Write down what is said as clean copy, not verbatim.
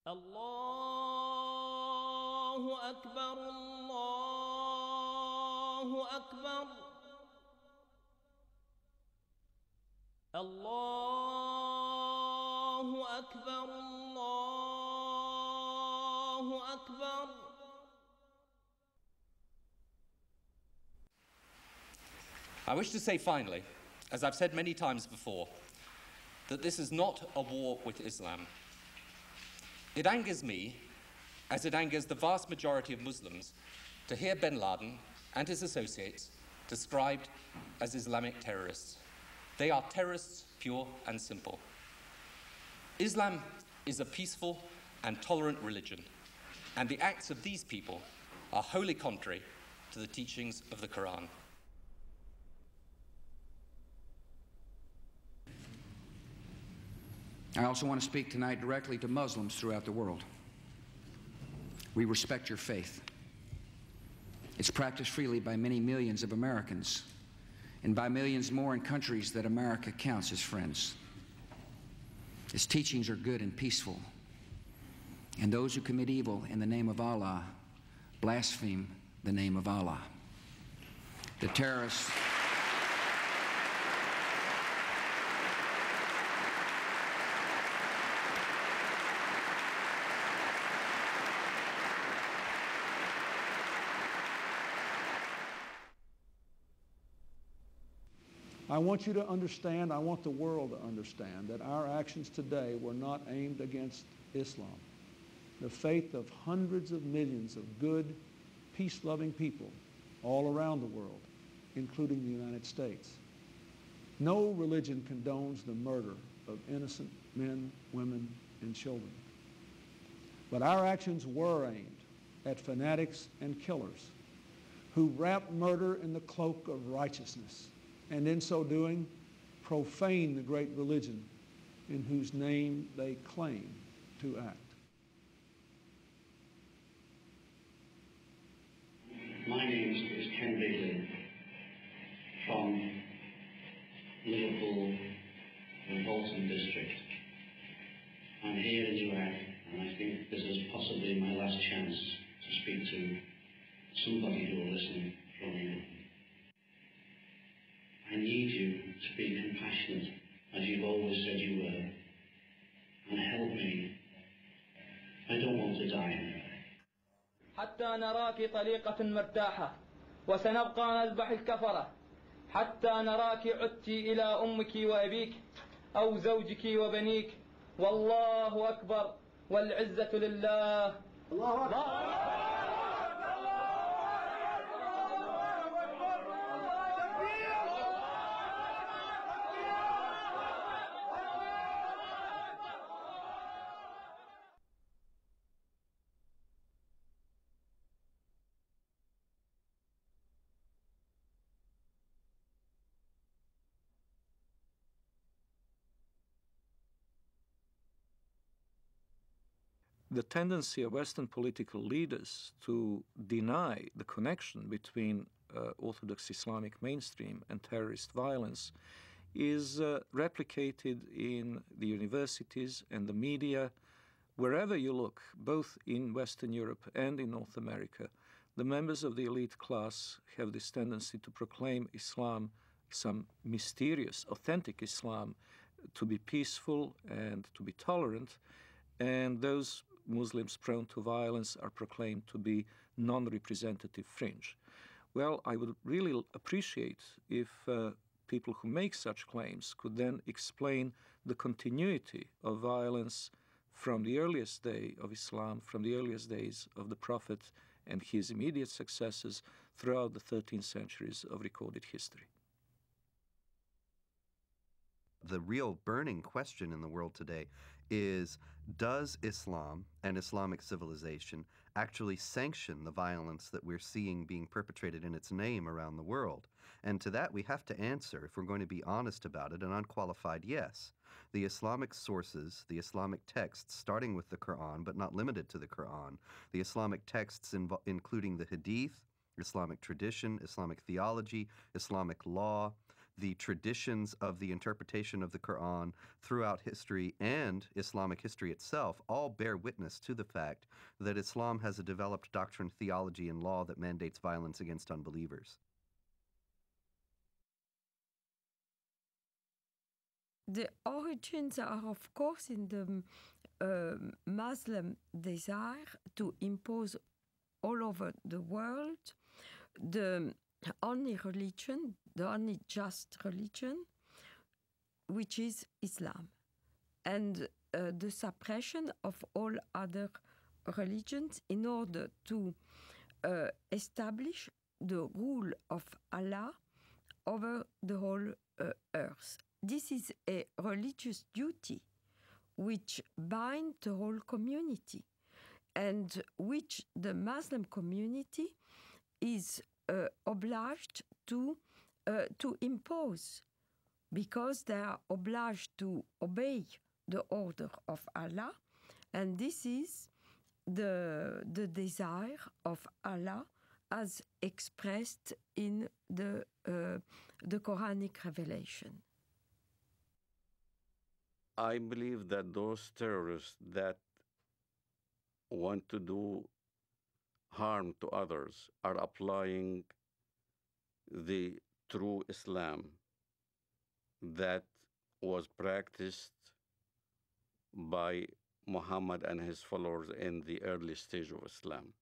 الله أكبر الله أكبر الله أكبر الله أكبر. I wish to say finally, as I've said many times before, that this is not a war with Islam. It angers me, as it angers the vast majority of Muslims, to hear bin Laden and his associates described as Islamic terrorists. They are terrorists, pure and simple. Islam is a peaceful and tolerant religion, and the acts of these people are wholly contrary to the teachings of the Quran. I also want to speak tonight directly to Muslims throughout the world. We respect your faith. It's practiced freely by many millions of Americans and by millions more in countries that America counts as friends. Its teachings are good and peaceful, and those who commit evil in the name of Allah blaspheme the name of Allah. The terrorists I want you to understand, I want the world to understand that our actions today were not aimed against Islam. The faith of hundreds of millions of good, peace-loving people all around the world, including the United States. No religion condones the murder of innocent men, women, and children. But our actions were aimed at fanatics and killers who wrap murder in the cloak of righteousness, and in so doing, profane the great religion in whose name they claim to act. My name is Ken Bigley from Liverpool and Bolton district. I'm here in Iraq, and I think this is possibly my last chance to speak to somebody who will listen from you. I need you to be compassionate, as you've always said you were, and help me. I don't want to die. حتى نراك طليقة مرتاحة وسنبقى نذبح الكفرة حتى نراك عدت إلى أمك وأبيك أو زوجك وبنيك والله أكبر والعزة لله. الله أكبر. The tendency of Western political leaders to deny the connection between Orthodox Islamic mainstream and terrorist violence is replicated in the universities and the media. Wherever you look, both in Western Europe and in North America, the members of the elite class have this tendency to proclaim Islam, some mysterious, authentic Islam, to be peaceful and to be tolerant, and those Muslims prone to violence are proclaimed to be non-representative fringe. Well, I would really appreciate if people who make such claims could then explain the continuity of violence from the earliest day of Islam, from the earliest days of the Prophet and his immediate successors throughout the 13 centuries of recorded history. The real burning question in the world today is, does Islam and Islamic civilization actually sanction the violence that we're seeing being perpetrated in its name around the world? And to that we have to answer, if we're going to be honest about it, an unqualified yes. The Islamic sources, the Islamic texts, starting with the Quran, but not limited to the Quran, the Islamic texts including the Hadith, Islamic tradition, Islamic theology, Islamic law, the traditions of the interpretation of the Quran throughout history and Islamic history itself all bear witness to the fact that Islam has a developed doctrine, theology, and law that mandates violence against unbelievers. The origins are, of course, in the Muslim desire to impose all over the world the only religion, the only just religion, which is Islam, and the suppression of all other religions in order to establish the rule of Allah over the whole earth. This is a religious duty which binds the whole community and which the Muslim community is obliged to impose, because they are obliged to obey the order of Allah, and this is the desire of Allah as expressed in the Quranic revelation. I believe that those terrorists that want to do harm to others are applying the true Islam that was practiced by Muhammad and his followers in the early stage of Islam.